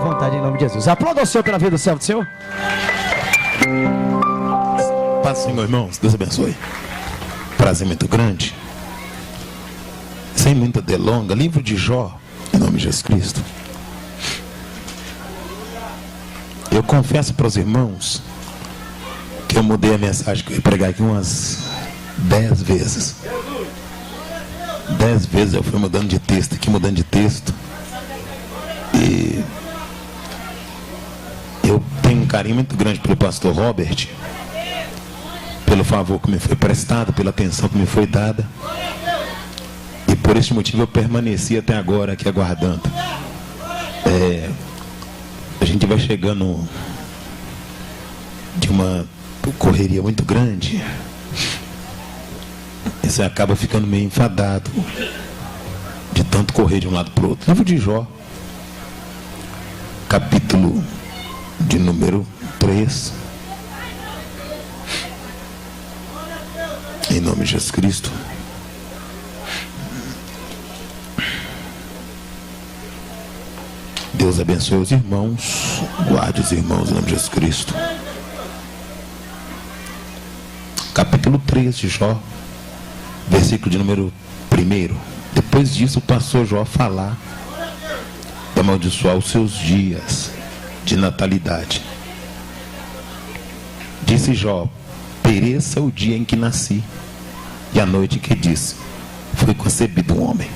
à vontade em nome de Jesus. Aplauda o Senhor pela vida do servo do Senhor. Paz, Senhor, irmãos. Deus abençoe. Prazer muito grande. Sem muita delonga, livro de Jó, em nome de Jesus Cristo. Eu confesso para os irmãos que eu mudei a mensagem que eu ia pregar aqui umas 10 vezes. 10 vezes eu fui mudando de texto aqui, mudando de texto. E eu tenho um carinho muito grande pelo pastor Robert, pelo favor que me foi prestado, pela atenção que me foi dada. E por esse motivo eu permaneci até agora aqui aguardando. A gente vai chegando de uma correria muito grande. E você acaba ficando meio enfadado de tanto correr de um lado para o outro. Livro de Jó, capítulo de número 3. Em nome de Jesus Cristo. Deus abençoe os irmãos, guarde os irmãos em nome de Jesus Cristo. Capítulo 3 de Jó, versículo de número 1. Depois disso passou Jó a falar e amaldiçoar os seus dias de natalidade. Disse Jó: pereça o dia em que nasci, e a noite que disse: foi concebido um homem.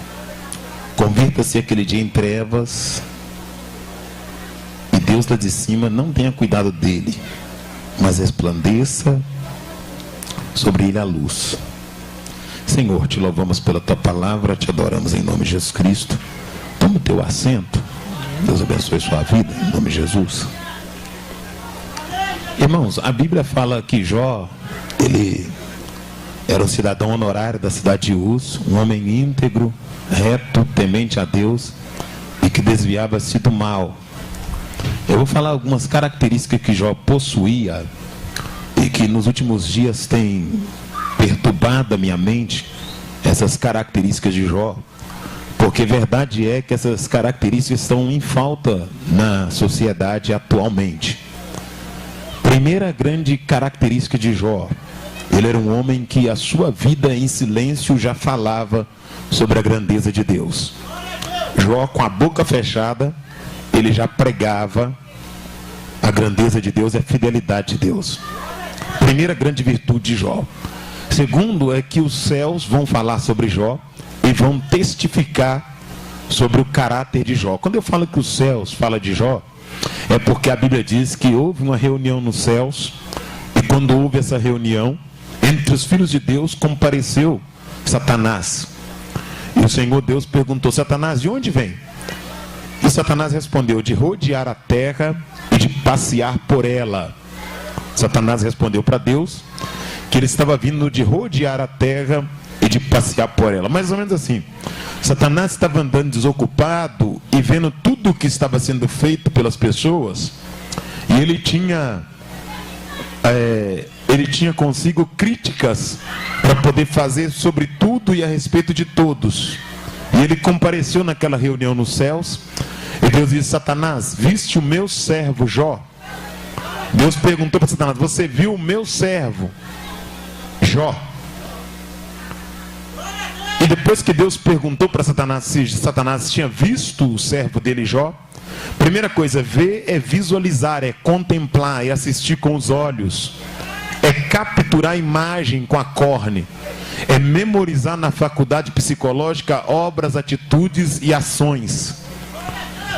Convirta-se aquele dia em trevas, e Deus lá de cima não tenha cuidado dele, mas resplandeça sobre ele a luz. Senhor, te louvamos pela tua palavra, te adoramos em nome de Jesus Cristo. Toma o teu assento. Deus abençoe sua vida em nome de Jesus. Irmãos, a Bíblia fala que Jó, ele era um cidadão honorário da cidade de Uz, um homem íntegro, reto, temente a Deus e que desviava-se do mal. Eu vou falar algumas características que Jó possuía e que nos últimos dias tem perturbado a minha mente, essas características de Jó, porque verdade é que essas características estão em falta na sociedade atualmente. Primeira grande característica de Jó: ele era um homem que a sua vida em silêncio já falava sobre a grandeza de Deus. Jó, com a boca fechada, ele já pregava a grandeza de Deus e a fidelidade de Deus. Primeira grande virtude de Jó. Segundo é que os céus vão falar sobre Jó e vão testificar sobre o caráter de Jó. Quando eu falo que os céus falam de Jó, é porque a Bíblia diz que houve uma reunião nos céus, e quando houve essa reunião, entre os filhos de Deus compareceu Satanás. E o Senhor Deus perguntou: Satanás, de onde vem? E Satanás respondeu: de rodear a terra e de passear por ela. Satanás respondeu para Deus que ele estava vindo de rodear a terra e de passear por ela. Mais ou menos assim. Satanás estava andando desocupado e vendo tudo o que estava sendo feito pelas pessoas, e ele tinha consigo críticas para poder fazer sobre tudo e a respeito de todos. E ele compareceu naquela reunião nos céus, e Deus disse: Satanás, viste o meu servo Jó? Deus perguntou para Satanás: você viu o meu servo Jó? E depois que Deus perguntou para Satanás se Satanás tinha visto o servo dele Jó, primeira coisa, ver é visualizar, é contemplar, é assistir com os olhos, é capturar a imagem com a córnea, é memorizar na faculdade psicológica obras, atitudes e ações.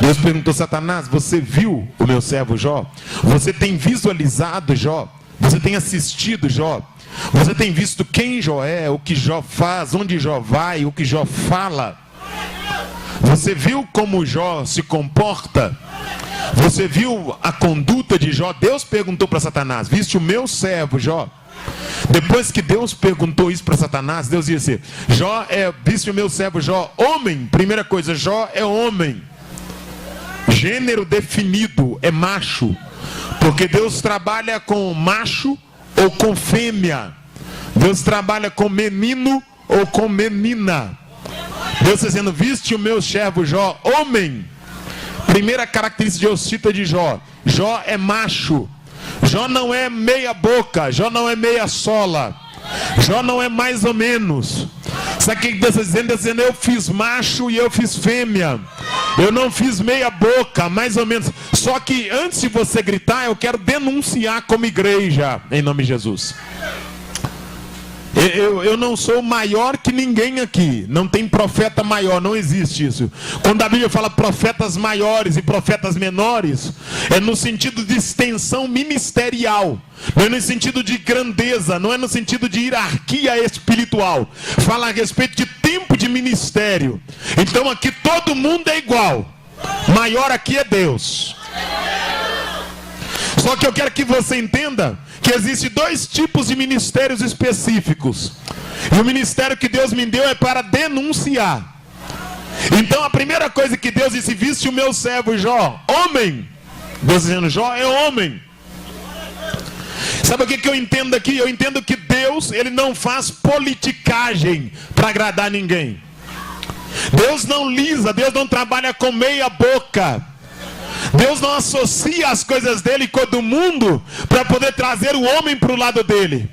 Deus perguntou: Satanás, você viu o meu servo Jó? Você tem visualizado Jó? Você tem assistido Jó? Você tem visto quem Jó é, o que Jó faz, onde Jó vai, o que Jó fala? Você viu como Jó se comporta? Você viu a conduta de Jó? Deus perguntou para Satanás: viste o meu servo Jó? Depois que Deus perguntou isso para Satanás, Deus disse: viste o meu servo Jó? Homem, primeira coisa, Jó é homem. Gênero definido, é macho. Porque Deus trabalha com macho ou com fêmea. Deus trabalha com menino ou com menina. Deus está dizendo: viste o meu servo Jó, homem. Primeira característica de Deus cita de Jó. Jó é macho. Jó não é meia boca. Jó não é meia sola. Jó não é mais ou menos. Sabe o que Deus está dizendo? Deus está dizendo, eu fiz macho e eu fiz fêmea. Eu não fiz meia boca, mais ou menos. Só que antes de você gritar, eu quero denunciar como igreja, em nome de Jesus. Eu não sou maior que ninguém aqui. Não tem profeta maior, não existe isso. Quando a Bíblia fala profetas maiores e profetas menores, é no sentido de extensão ministerial. Não é no sentido de grandeza, não é no sentido de hierarquia espiritual. Fala a respeito de tempo de ministério. Então aqui todo mundo é igual. Maior aqui é Deus. Só que eu quero que você entenda que existem dois tipos de ministérios específicos. E o ministério que Deus me deu é para denunciar. Então a primeira coisa que Deus disse, viste o meu servo Jó, homem. Deus dizendo, Jó é homem. Sabe o que eu entendo aqui? Eu entendo que Deus, ele não faz politicagem para agradar ninguém. Deus não lisa, Deus não trabalha com meia boca. Deus não associa as coisas dele com a do mundo para poder trazer o homem para o lado dele.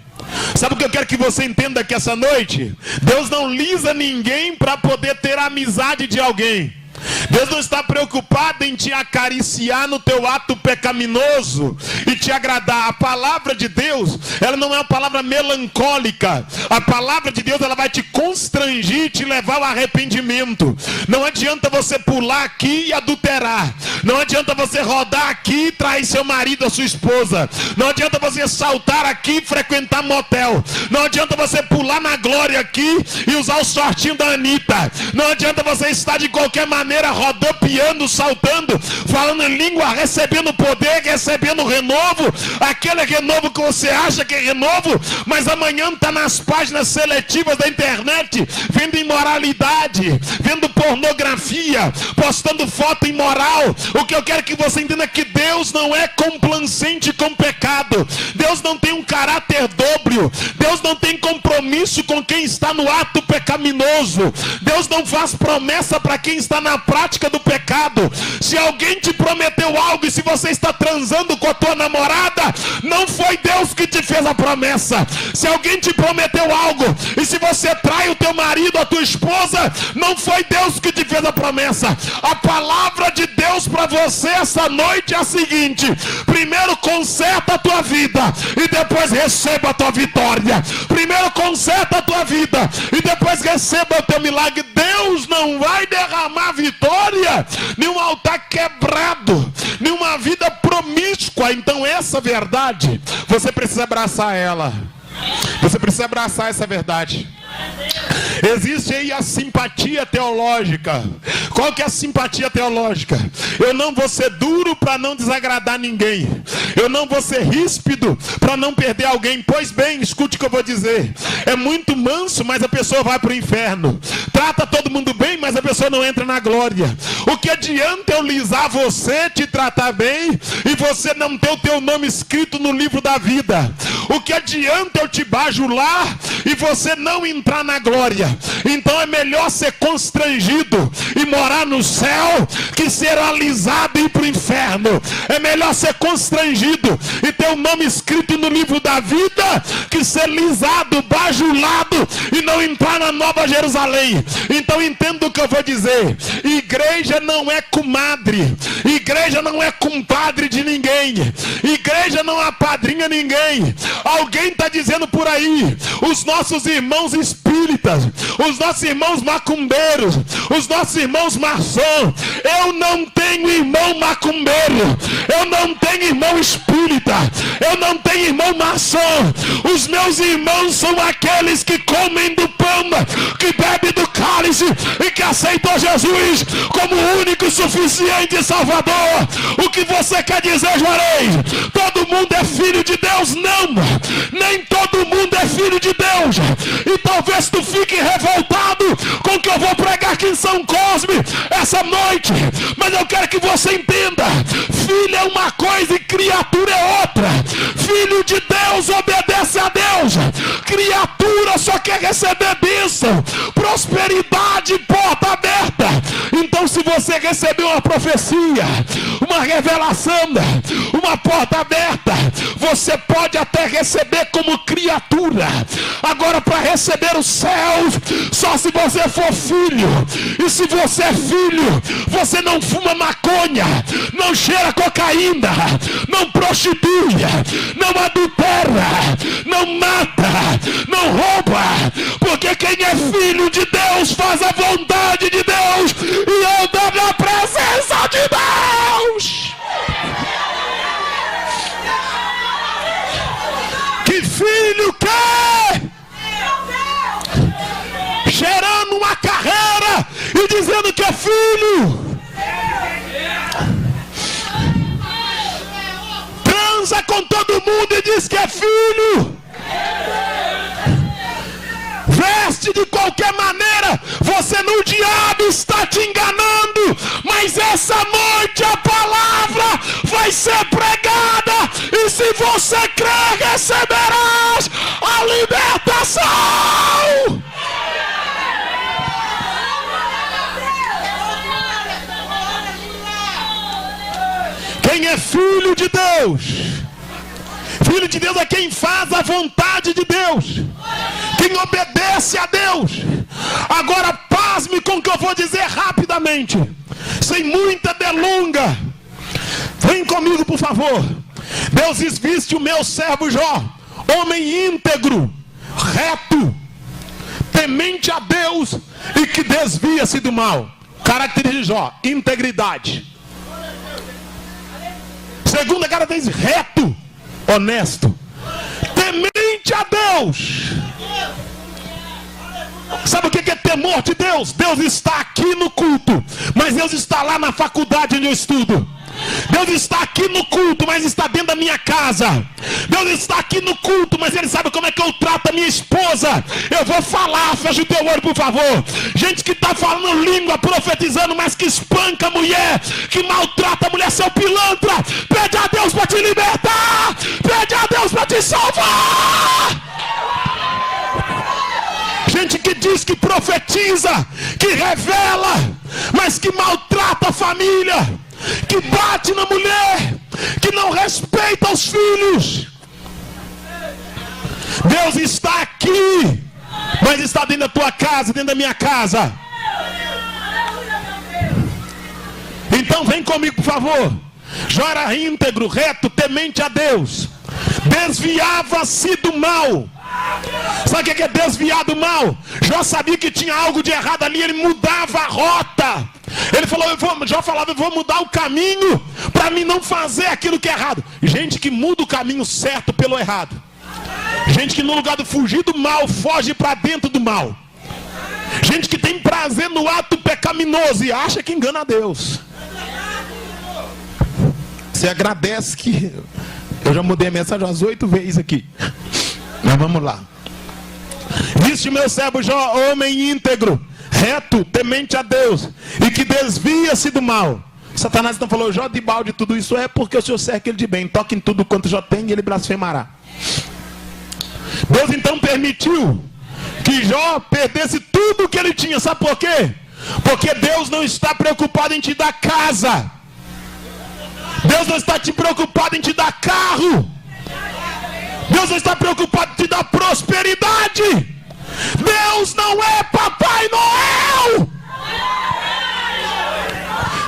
Sabe o que eu quero que você entenda aqui essa noite? Deus não lisa ninguém para poder ter a amizade de alguém. Deus não está preocupado em te acariciar no teu ato pecaminoso e te agradar. A palavra de Deus, ela não é uma palavra melancólica. A palavra de Deus, ela vai te constrangir, te levar ao arrependimento. Não adianta você pular aqui e adulterar. Não adianta você rodar aqui e trair seu marido ou sua esposa. Não adianta você saltar aqui e frequentar motel. Não adianta você pular na glória aqui e usar o shortinho da Anitta. Não adianta você estar de qualquer maneira rodopiando, saltando, falando em língua, recebendo poder, recebendo renovo, aquele renovo que você acha que é renovo, mas amanhã está nas páginas seletivas da internet, vendo imoralidade, vendo pornografia, postando foto imoral. O que eu quero que você entenda é que Deus não é complacente com pecado. Deus não tem um caráter dóbrio. Deus não tem compromisso com quem está no ato pecaminoso. Deus não faz promessa para quem está na prática do pecado. Se alguém te prometeu algo e se você está transando com a tua namorada, não foi Deus que te fez a promessa. Se alguém te prometeu algo e se você trai o teu marido, a tua esposa, não foi Deus que te fez a promessa. A palavra de Deus para você essa noite é a seguinte: primeiro conserta a tua vida e depois receba a tua vitória. Primeiro conserta a tua vida e depois receba o teu milagre. Deus não vai derramar vitória nenhum altar quebrado, nenhuma vida promíscua. Então essa verdade, você precisa abraçar ela. Você precisa abraçar essa verdade. Existe aí a simpatia teológica. Qual que é a simpatia teológica? Eu não vou ser duro para não desagradar ninguém. Eu não vou ser ríspido para não perder alguém. Pois bem, escute o que eu vou dizer. É muito manso, mas a pessoa vai para o inferno. Trata todo mundo bem, mas a pessoa não entra na glória. O que adianta eu lisar você, te tratar bem, e você não ter o teu nome escrito no livro da vida? O que adianta eu te bajular e você não entrar na glória? Então é melhor ser constrangido e morar no céu que ser alisado e ir para o inferno. É melhor ser constrangido e ter o nome escrito no livro da vida que ser lisado, bajulado e não entrar na Nova Jerusalém. Então entenda o que eu vou dizer. Igreja não é comadre. Igreja não é compadre de ninguém. Igreja não apadrinha ninguém. Alguém está dizendo por aí, os nossos irmãos espíritas, os nossos irmãos macumbeiros, os nossos irmãos maçom. Eu não tenho irmão macumbeiro, eu não tenho irmão espírita, eu não tenho irmão maçom. Os meus irmãos são aqueles que comem do pão, que bebem do cálice e que aceitam Jesus como o único e suficiente Salvador. O que você quer dizer, Juarez? Todo mundo é filho de Deus? Não, nem todo mundo é filho de Deus. E talvez tu fique revoltado com o que eu vou pregar aqui em São Cosme essa noite, mas eu quero que você entenda: filho é uma coisa e criatura é outra. Filho de Deus obedece a Deus, criatura só quer receber bênção, prosperidade, porta aberta. Então se você recebeu uma profecia, uma revelação, uma porta aberta, você pode até receber como criatura. Agora, para receber os céus, só se você for filho. E se você é filho, você não fuma maconha, não cheira cocaína, não prostitui, não adultera, não mata, não rouba, porque quem é filho de Deus faz a vontade de Deus e anda na presença de Deus. Que filho quer? Cheirando uma carreira e dizendo que é filho. Transa com todo mundo e diz que é filho. Veste de qualquer maneira, você no diabo está te enganando, mas essa noite a palavra vai ser pregada, e se você crer, receberás a libertação. Quem é filho de Deus? Filho de Deus é quem faz a vontade de Deus, quem obedece a Deus. Agora pasme com o que eu vou dizer rapidamente, sem muita delonga. Vem comigo, por favor. Deus viste o meu servo Jó, homem íntegro, reto, temente a Deus e que desvia-se do mal. Característica de Jó: integridade. Segunda característica: reto, honesto, temente a Deus. Sabe o que é temor de Deus? Deus está aqui no culto, mas Deus está lá na faculdade onde eu estudo. Deus está aqui no culto, mas está dentro da minha casa. Deus está aqui no culto, mas Ele sabe como é que eu trato a minha esposa. Eu vou falar, fecha o teu olho, por favor. Gente que está falando língua, profetizando, mas que espanca a mulher, que maltrata a mulher, seu pilantra. Pede a Deus para te libertar, pede a Deus para te salvar. Gente que diz que profetiza, que revela, mas que maltrata a família, que bate na mulher, que não respeita os filhos. Deus está aqui, mas está dentro da tua casa, dentro da minha casa. Então vem comigo, por favor. Jó era íntegro, reto, temente a Deus, desviava-se do mal. Sabe o que é desviar do mal? Jó sabia que tinha algo de errado ali, ele mudava a rota. Ele falou, Jó falava, eu vou mudar o caminho para mim não fazer aquilo que é errado. Gente que muda o caminho certo pelo errado. Gente que no lugar de fugir do mal, foge para dentro do mal. Gente que tem prazer no ato pecaminoso e acha que engana a Deus. Você agradece que eu já mudei a mensagem umas 8 vezes aqui. Mas vamos lá. Viste meu servo Jó, homem íntegro, reto, temente a Deus, e que desvia-se do mal. Satanás então falou, Jó, de balde tudo isso é porque o Senhor cerca ele de bem. Toque em tudo quanto Jó tem e ele blasfemará. Deus então permitiu que Jó perdesse tudo que ele tinha. Sabe por quê? Porque Deus não está preocupado em te dar casa. Deus não está te preocupado em te dar carro. Deus não está preocupado em te dar prosperidade. Deus não é Papai Noel.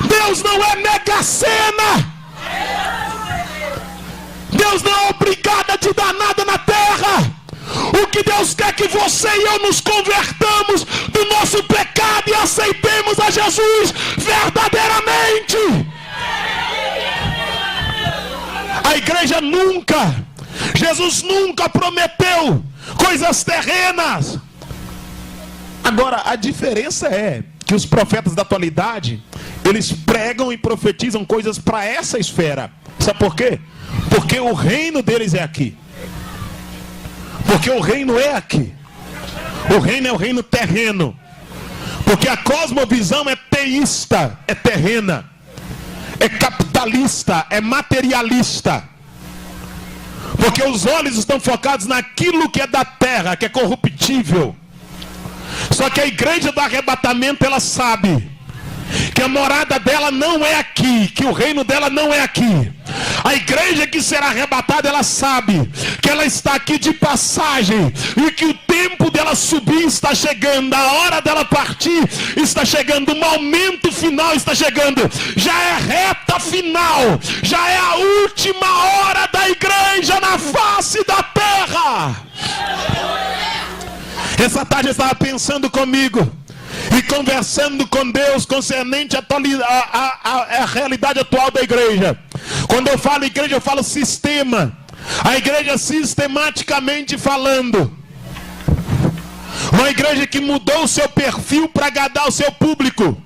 Deus não é Mega Sena. Deus não é obrigado a te dar nada na terra. O que Deus quer que você e eu nos convertamos do nosso pecado e aceitemos a Jesus verdadeiramente. A igreja nunca, Jesus nunca prometeu coisas terrenas. Agora, a diferença é que os profetas da atualidade, eles pregam e profetizam coisas para essa esfera. Sabe por quê? Porque o reino deles é aqui. Porque o reino é aqui. O reino é o reino terreno. Porque a cosmovisão é teísta, é terrena, é capitalista, é materialista. Porque os olhos estão focados naquilo que é da terra, que é corruptível. Só que a igreja do arrebatamento, ela sabe que a morada dela não é aqui, que o reino dela não é aqui. A igreja que será arrebatada, ela sabe que ela está aqui de passagem e que o tempo dela subir está chegando, a hora dela partir está chegando, o momento final está chegando, já é reta final, já é a última hora da igreja na face da terra. Essa tarde eu estava pensando comigo e conversando com Deus concernente à realidade atual da igreja. Quando eu falo igreja, eu falo sistema. A igreja sistematicamente falando. Uma igreja que mudou o seu perfil para agradar o seu público.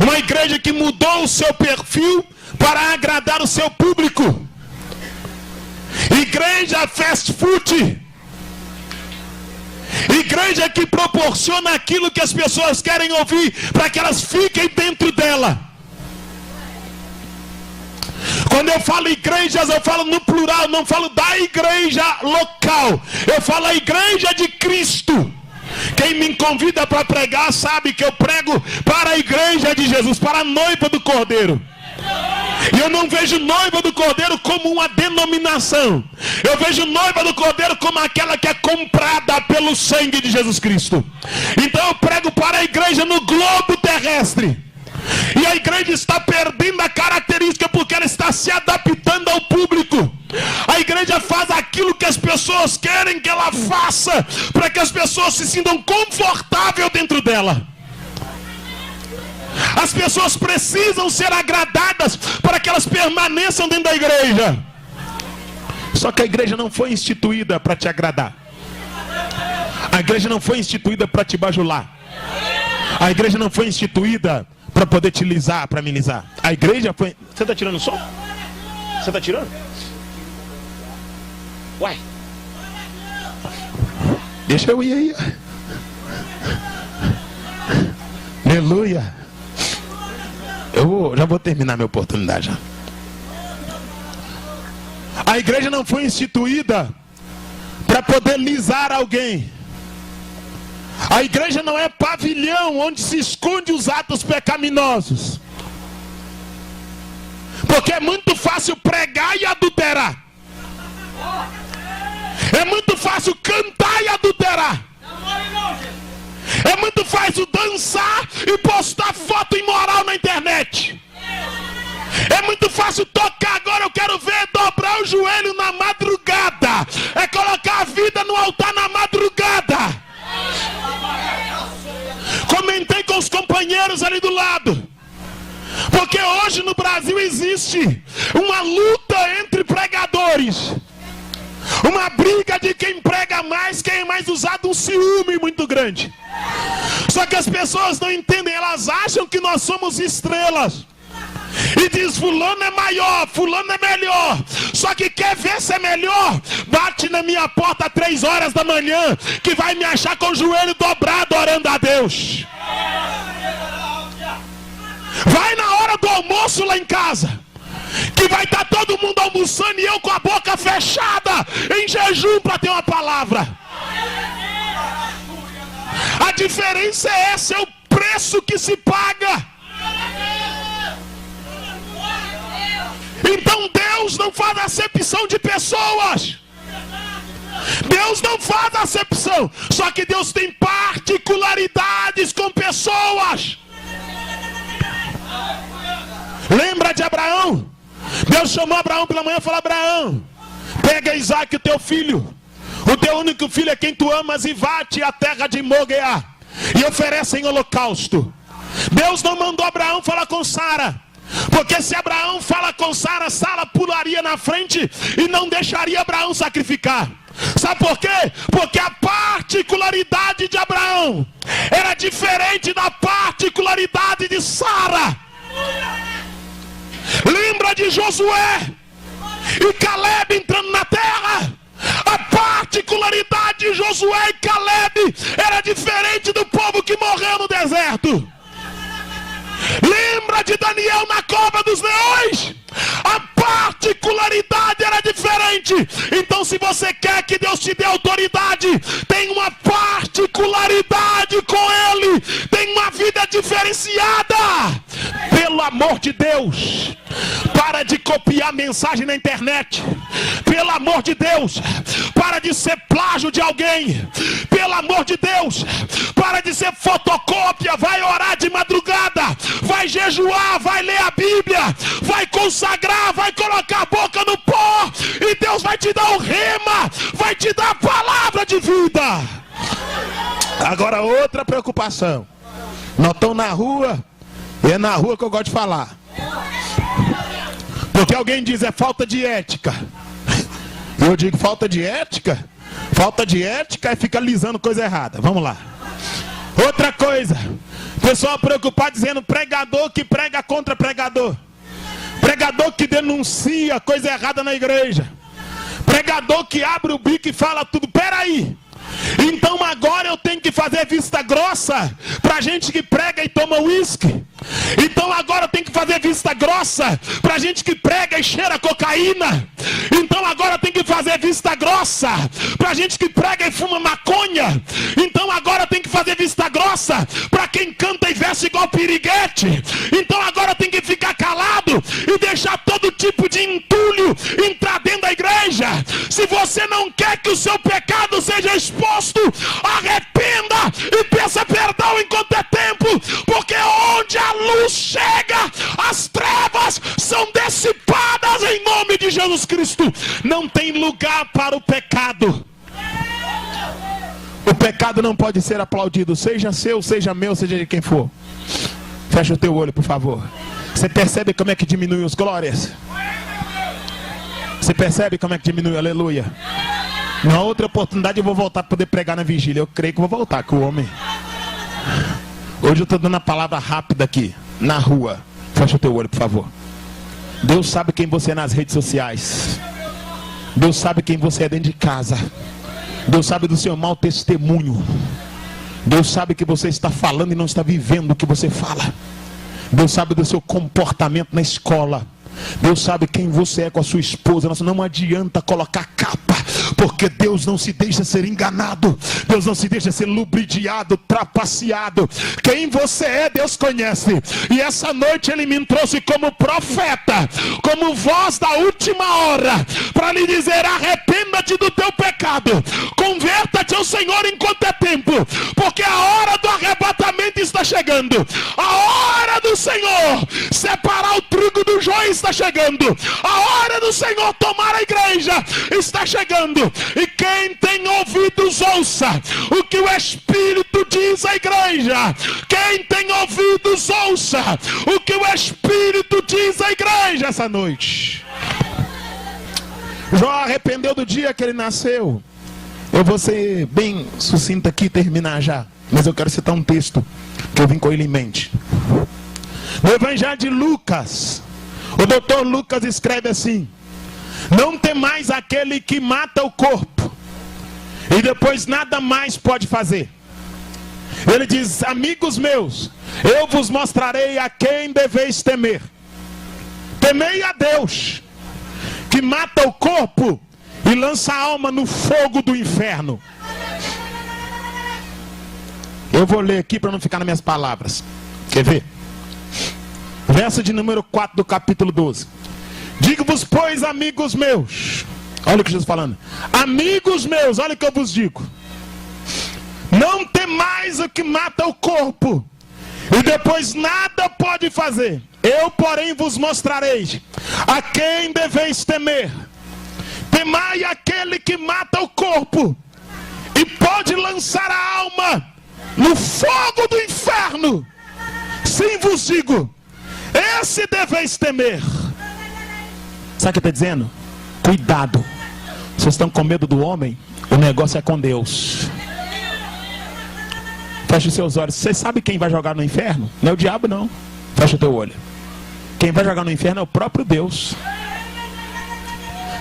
Uma igreja que mudou o seu perfil para agradar o seu público. Igreja fast food. Igreja que proporciona aquilo que as pessoas querem ouvir para que elas fiquem dentro dela. Quando eu falo igrejas, eu falo no plural, não falo da igreja local. Eu falo a igreja de Cristo. Quem me convida para pregar sabe que eu prego para a igreja de Jesus, para a noiva do Cordeiro. E eu não vejo noiva do Cordeiro como uma denominação. Eu vejo noiva do Cordeiro como aquela que é comprada pelo sangue de Jesus Cristo. Então eu prego para a igreja no globo terrestre. E a igreja está perdendo a característica porque ela está se adaptando ao público. A igreja faz aquilo que as pessoas querem que ela faça, para que as pessoas se sintam confortáveis dentro dela. As pessoas precisam ser agradadas para que elas permaneçam dentro da igreja. Só que a igreja não foi instituída para te agradar. A igreja não foi instituída para te bajular. A igreja não foi instituída para poder te lisar, para me lisar. A igreja foi... Você está tirando o som? Você está tirando? Uai. Deixa eu ir aí. Aleluia. Já vou terminar minha oportunidade já. A igreja não foi instituída para poder lisar alguém. A igreja não é pavilhão onde se esconde os atos pecaminosos. Porque é muito fácil pregar e adulterar. É muito fácil cantar e adulterar. É muito fácil dançar e postar foto imoral na internet. É muito fácil tocar. Agora eu quero ver dobrar o joelho na madrugada. É colocar a vida no altar na madrugada. Comentei com os companheiros ali do lado. Porque hoje no Brasil existe uma luta entre pregadores. Uma briga de quem prega mais, quem é mais usado, um ciúme muito grande. Só que as pessoas não entendem, elas acham que nós somos estrelas. E diz, fulano é maior, fulano é melhor. Só que quer ver se é melhor? Bate na minha porta às 3 horas da manhã, que vai me achar com o joelho dobrado orando a Deus. Vai na hora do almoço lá em casa, que vai estar todo mundo almoçando e eu com a boca fechada, em jejum para ter uma palavra. A diferença é essa, é o preço que se paga. Então Deus não faz acepção de pessoas. Deus não faz acepção. Só que Deus tem particularidades com pessoas. Lembra de Abraão? Deus chamou Abraão pela manhã e falou: Abraão, pega Isaac, o teu filho, o teu único filho é quem tu amas, e vá-te à terra de Mogueá e oferece em holocausto. Deus não mandou Abraão falar com Sara, porque se Abraão fala com Sara, Sara pularia na frente e não deixaria Abraão sacrificar. Sabe por quê? Porque a particularidade de Abraão era diferente da particularidade de Sara. Lembra de Josué e Caleb entrando na terra? A particularidade de Josué e Caleb era diferente do povo que morreu no deserto. Lembra de Daniel na cova dos leões? A particularidade era diferente. Então, se você quer que Deus te dê autoridade, tem uma particularidade com Ele, tem uma vida diferenciada. de copiar mensagem na internet. Pelo amor de Deus, para de ser plágio de alguém. Pelo amor de Deus, para de ser fotocópia. Vai orar de madrugada, vai jejuar, vai ler a Bíblia, vai consagrar, vai colocar a boca no pó, e Deus vai te dar o rema, vai te dar a palavra de vida. Agora outra preocupação. Nós estamos na rua, e é na rua que eu gosto de falar. Porque alguém diz é falta de ética. Eu digo falta de ética? Falta de ética é ficar lisando coisa errada. Vamos lá. Outra coisa. Pessoal preocupado dizendo pregador que prega contra pregador. Pregador que denuncia coisa errada na igreja. Pregador que abre o bico e fala tudo. Peraí. Então agora eu tenho que fazer vista grossa pra gente que prega e toma uísque. Então agora eu tenho que fazer vista grossa pra gente que prega e cheira cocaína. Então agora eu tenho que fazer vista grossa pra gente que prega e fuma maconha. Então agora eu tenho que fazer vista grossa pra quem canta e veste igual piriguete. Então agora eu tenho que ficar calado e deixar todo tipo de entulho entrar dentro da igreja. Se você não quer que o seu pecado seja exposto, arrependa e peça perdão enquanto é tempo, porque onde a luz chega, as trevas são dissipadas em nome de Jesus Cristo. Não tem lugar para o pecado. O pecado não pode ser aplaudido, seja seu, seja meu, seja de quem for. Fecha o teu olho, por favor. Você percebe como é que diminui os glórias? Você percebe como é que diminui? Aleluia. Na outra oportunidade eu vou voltar para poder pregar na vigília. Eu creio que vou voltar com o homem. Hoje eu estou dando a palavra rápida aqui, na rua. Fecha o teu olho, por favor. Deus sabe quem você é nas redes sociais. Deus sabe quem você é dentro de casa. Deus sabe do seu mau testemunho. Deus sabe que você está falando e não está vivendo o que você fala. Deus sabe do seu comportamento na escola. Deus sabe quem você é com a sua esposa. Não adianta colocar capa, porque Deus não se deixa ser enganado. Deus não se deixa ser lubridiado, trapaceado. Quem você é, Deus conhece. E essa noite Ele me trouxe como profeta, como voz da última hora, para lhe dizer: arrependa-te do teu pecado, converta-te ao Senhor enquanto é tempo, porque a hora do arrebatamento está chegando. A hora do Senhor separar o trigo do joio está chegando. A hora do Senhor tomar a igreja está chegando. E quem tem ouvidos, ouça o que o Espírito diz à igreja. Quem tem ouvidos, ouça o que o Espírito diz à igreja essa noite. Jó arrependeu do dia que ele nasceu. Eu vou ser bem sucinto aqui e terminar já, mas eu quero citar um texto que eu vim com ele em mente. No Evangelho de Lucas, o doutor Lucas escreve assim: não temais aquele que mata o corpo e depois nada mais pode fazer. Ele diz: amigos meus, eu vos mostrarei a quem deveis temer. Temei a Deus, que mata o corpo e lança a alma no fogo do inferno. Eu vou ler aqui para não ficar nas minhas palavras. Quer ver? Verso de número 4 do capítulo 12. Digo-vos, pois, amigos meus. Olha o que Jesus falando. Amigos meus, olha o que eu vos digo. Não temais o que mata o corpo e depois nada pode fazer. Eu, porém, vos mostrarei a quem deveis temer. Temai aquele que mata o corpo e pode lançar a alma no fogo do inferno. Sim, vos digo, esse deveis temer. Sabe o que está dizendo? Cuidado. Vocês estão com medo do homem? O negócio é com Deus. Feche os seus olhos. Você sabe quem vai jogar no inferno? Não é o diabo, não. Fecha o teu olho. Quem vai jogar no inferno é o próprio Deus.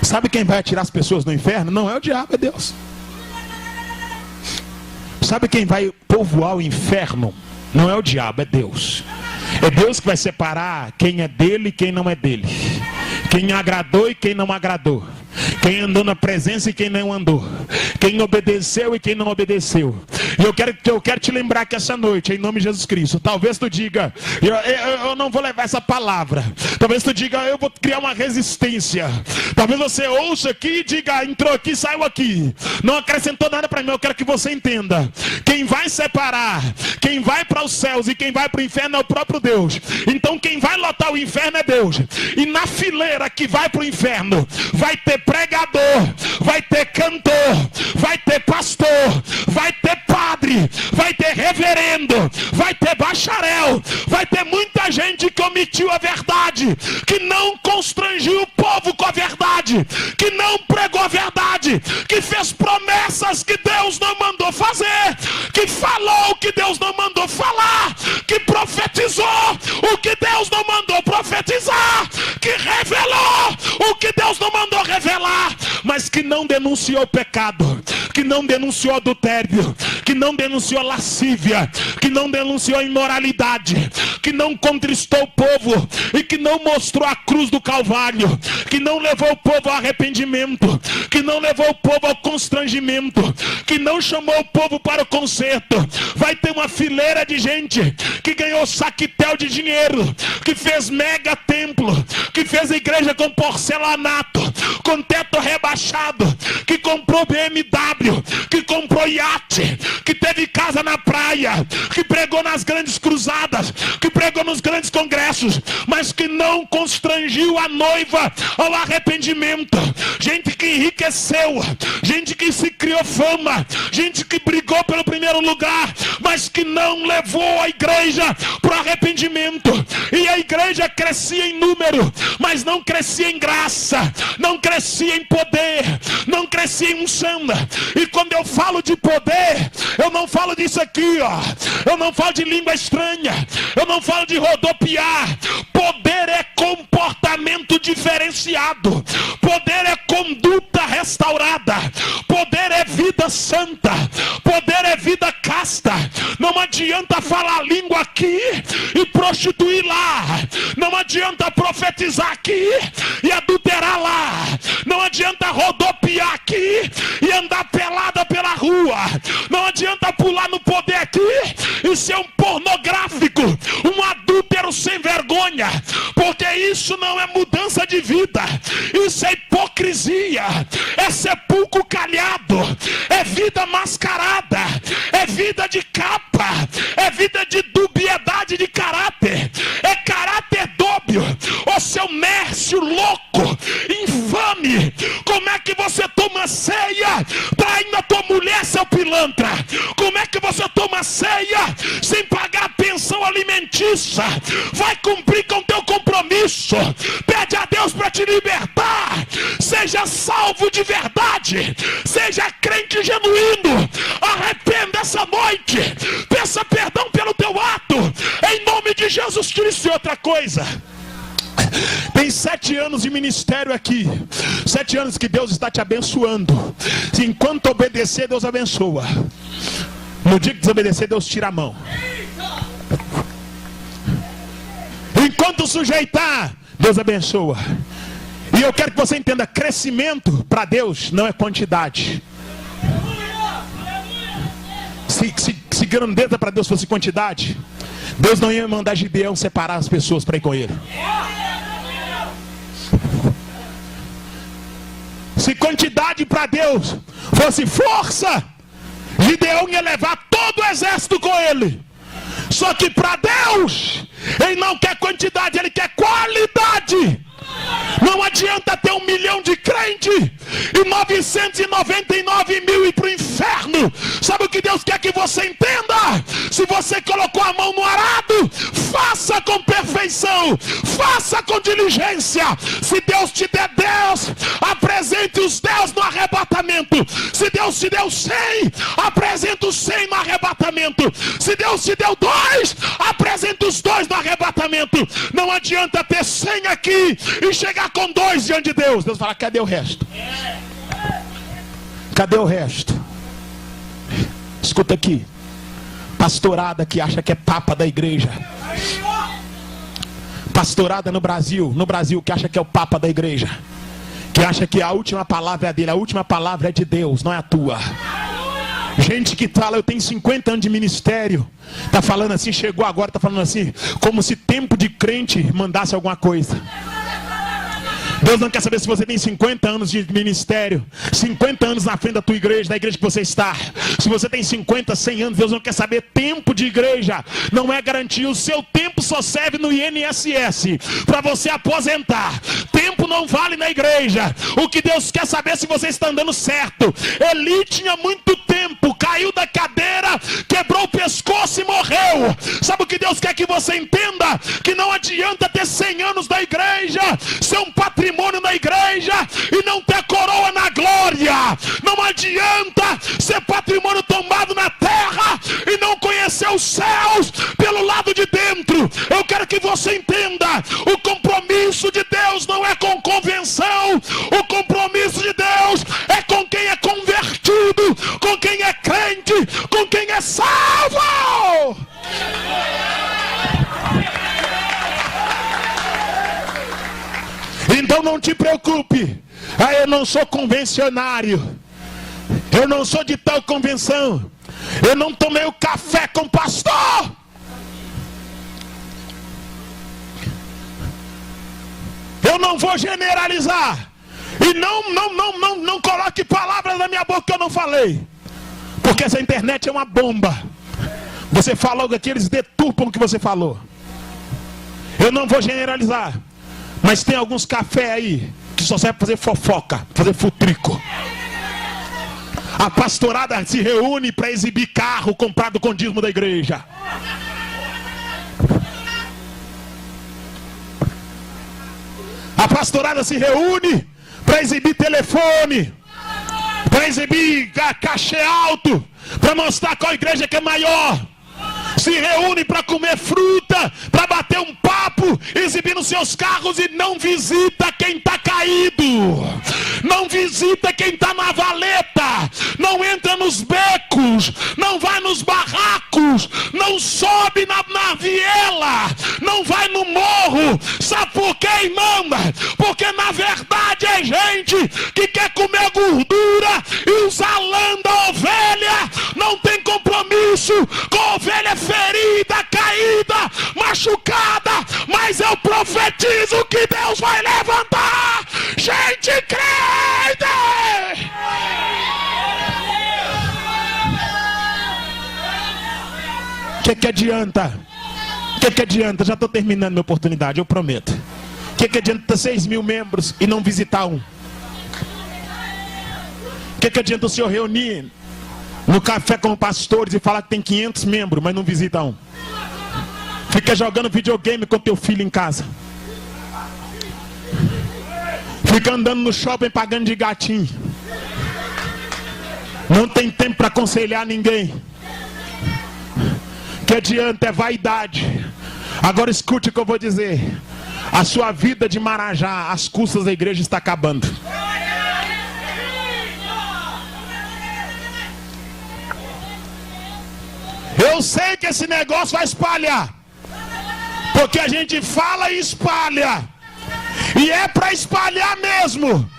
Sabe quem vai atirar as pessoas no inferno? Não é o diabo, é Deus. Sabe quem vai povoar o inferno? Não é o diabo, é Deus. É Deus que vai separar quem é dele e quem não é dele, quem agradou e quem não agradou, Quem andou na presença e quem não andou. Quem obedeceu e quem não obedeceu. E eu quero te lembrar que essa noite, em nome de Jesus Cristo, talvez tu diga, eu não vou levar essa palavra. Talvez tu diga, eu vou criar uma resistência. Talvez você ouça aqui e diga, entrou aqui, saiu aqui. Não acrescentou nada para mim. Eu quero que você entenda. Quem vai separar, quem vai para os céus e quem vai para o inferno é o próprio Deus. Então quem vai lotar o inferno é Deus. E na fileira que vai para o inferno, vai ter pregador, vai ter cantor, vai ter pastor, vai ter padre, vai ter reverendo, vai ter bacharel, vai ter muita gente que omitiu a verdade, que não constrangiu o povo com a verdade, que não pregou a verdade, que fez promessas que Deus não mandou fazer, que falou o que Deus não mandou falar, que profetizou o que Deus não mandou profetizar, que revelou o que Deus não mandou revelar, mas que não denunciou o pecado, que não denunciou adultério, que não denunciou lascívia, que não denunciou a imoralidade, que não contristou o povo e que não mostrou a cruz do Calvário, que não levou o povo ao arrependimento, que não levou o povo ao constrangimento, que não chamou o povo para o conserto. Vai ter uma fileira de gente que ganhou saquetel de dinheiro, que fez mega templo, que fez igreja com porcelanato, com teto rebaixado, que comprou BMW, que comprou iate, que teve casa na praia, que pregou nas grandes cruzadas, que pregou nos grandes congressos, mas que não constrangiu a noiva ao arrependimento. Gente que enriqueceu, gente que se criou fama, gente que brigou pelo primeiro lugar, mas que não levou a igreja para o arrependimento. E a igreja crescia em número, mas não crescia em graça, não crescia em poder, não crescia em unção. E quando eu falo de poder, eu não falo disso aqui, ó. Eu não falo de língua estranha, eu não falo de rodopiar. Poder é comportamento diferenciado, poder é conduta restaurada, poder é vida santa, poder é vida casta. Não adianta falar língua aqui e prostituir lá, não adianta profetizar aqui e adulterar lá, não adianta rodopiar aqui e andar pelada pela rua, não adianta pular no poder aqui e ser um pornográfico, um adúltero sem vergonha, porque isso não é mudança de vida, isso é hipocrisia, é sepulcro calhado, é vida mascarada, é vida de capa, é vida de dubiedade de caráter, é caráter dúbio. Ô seu nércio louco, infame, como é que você toma ceia traindo a tua mulher, seu pilantra? Como é que você toma ceia sem pagar a pensão alimentícia? Vai cumprir com teu compromisso, pede a Deus para te libertar, seja salvo de verdade, seja crente genuíno, arrependa essa noite, peça perdão pelo teu ato, em nome de Jesus Cristo. E outra coisa, tem 7 anos de ministério aqui, 7 anos que Deus está te abençoando. Enquanto obedecer, Deus abençoa. No dia que desobedecer, Deus tira a mão. Enquanto sujeitar, Deus abençoa. E eu quero que você entenda, crescimento para Deus não é quantidade. Se grandeza para Deus fosse quantidade, Deus não ia mandar Gideão separar as pessoas para ir com ele. Se quantidade para Deus fosse força, Gideão ia levar todo o exército com ele. Só que para Deus, ele não quer quantidade, ele quer qualidade. Não adianta ter 1 milhão de crente e 999 mil ir para o inferno. Sabe o que Deus quer que você entenda? Se você colocou a mão no arado, faça com perfeição, faça com diligência. Se Deus te der 10, apresente os 10 no arrebatamento. Se Deus te deu 100, apresente os 100 no arrebatamento. Se Deus te deu 2, apresente os 2 no arrebatamento. Não adianta ter 100 aqui e chegar com 2 diante de Deus. Deus fala, cadê o resto? Cadê o resto? Escuta aqui, pastorada que acha que é papa da igreja, pastorada no Brasil que acha que é o papa da igreja, que acha que a última palavra é dele, a última palavra é de Deus, não é a tua. Gente que fala, eu tenho 50 anos de ministério, tá falando assim, chegou agora, tá falando assim, como se tempo de crente mandasse alguma coisa. Deus não quer saber se você tem 50 anos de ministério, 50 anos na frente da tua igreja, da igreja que você está. Se você tem 50, 100 anos, Deus não quer saber tempo de igreja. Não é garantia, o seu tempo só serve no INSS, para você aposentar. Tempo não vale na igreja. O que Deus quer saber é se você está andando certo. Eli tinha muito tempo, caiu da cadeira, quebrou o pescoço e morreu. Sabe o que Deus quer que você entenda? Que não adianta ter 100 anos da igreja, ser um patrimônio na igreja e não ter coroa na glória. Não adianta ser patrimônio tombado na terra e não conhecer os céus pelo lado de dentro. Eu quero que você entenda, o compromisso de Deus não é com convenção. O compromisso de Deus é com quem é convertido, com quem é crente, com quem é salvo. Então não te preocupe. Eu não sou convencionário, eu não sou de tal convenção, eu não tomei o café com o pastor. Eu não vou generalizar. E não coloque palavras na minha boca que eu não falei, porque essa internet é uma bomba. Você fala algo aqui, eles deturpam o que você falou. Eu não vou generalizar, mas tem alguns cafés aí que só serve para fazer fofoca, fazer futrico. A pastorada se reúne para exibir carro comprado com dízimo da igreja. A pastorada se reúne para exibir telefone, para exibir cachê alto, para mostrar qual igreja que é maior. Se reúne para comer fruta, para bater um papo, exibindo seus carros, e não visita quem está caído, não visita quem está na valeta, não entra nos becos, não vai nos barracos, não sobe na viela, não vai no morro. Sabe por quê, irmã? Porque na verdade é gente que quer comer gordura e usar lã da ovelha, não tem compromisso com a ovelha ferida, caída, machucada. Mas eu profetizo que Deus vai levantar gente crente. O que adianta? O que adianta? Já estou terminando minha oportunidade, eu prometo. O que adianta ter 6 mil membros e não visitar um? O que adianta o senhor reunir no café com pastores e falar que tem 500 membros, mas não visita um? Fica jogando videogame com teu filho em casa. Fica andando no shopping pagando de gatinho. Não tem tempo para aconselhar ninguém. O que adianta? É vaidade. Agora escute o que eu vou dizer. A sua vida de Marajá, às custas da igreja, está acabando. Eu sei que esse negócio vai espalhar, porque a gente fala e espalha, e é para espalhar mesmo.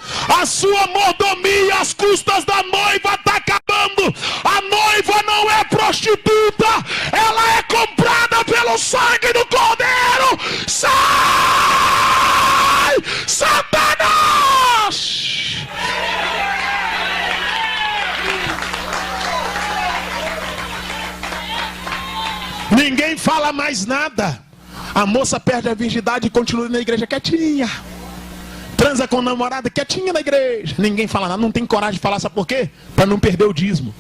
A sua mordomia às custas da noiva está acabando. A noiva não é prostituta, ela é comprada pelo sangue do Cordeiro. Sai, Satanás! Ninguém fala mais nada. A moça perde a virgindade e continua na igreja quietinha. Transa com o namorado quietinha na igreja. Ninguém fala nada, não tem coragem de falar. Sabe por quê? Para não perder o dízimo.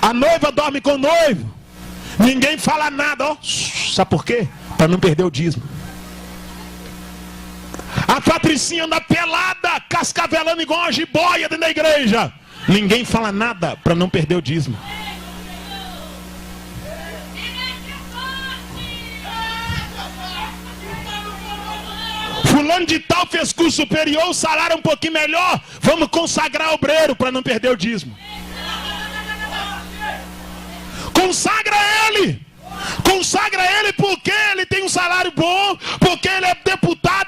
A noiva dorme com o noivo, ninguém fala nada, ó. Sabe por quê? Para não perder o dízimo. A patricinha anda pelada, cascavelando igual uma jiboia dentro da igreja, ninguém fala nada para não perder o dízimo. Fulano de tal fez curso superior, o salário é um pouquinho melhor, vamos consagrar obreiro para não perder o dízimo. Consagra ele porque ele tem um salário bom, porque ele é deputado,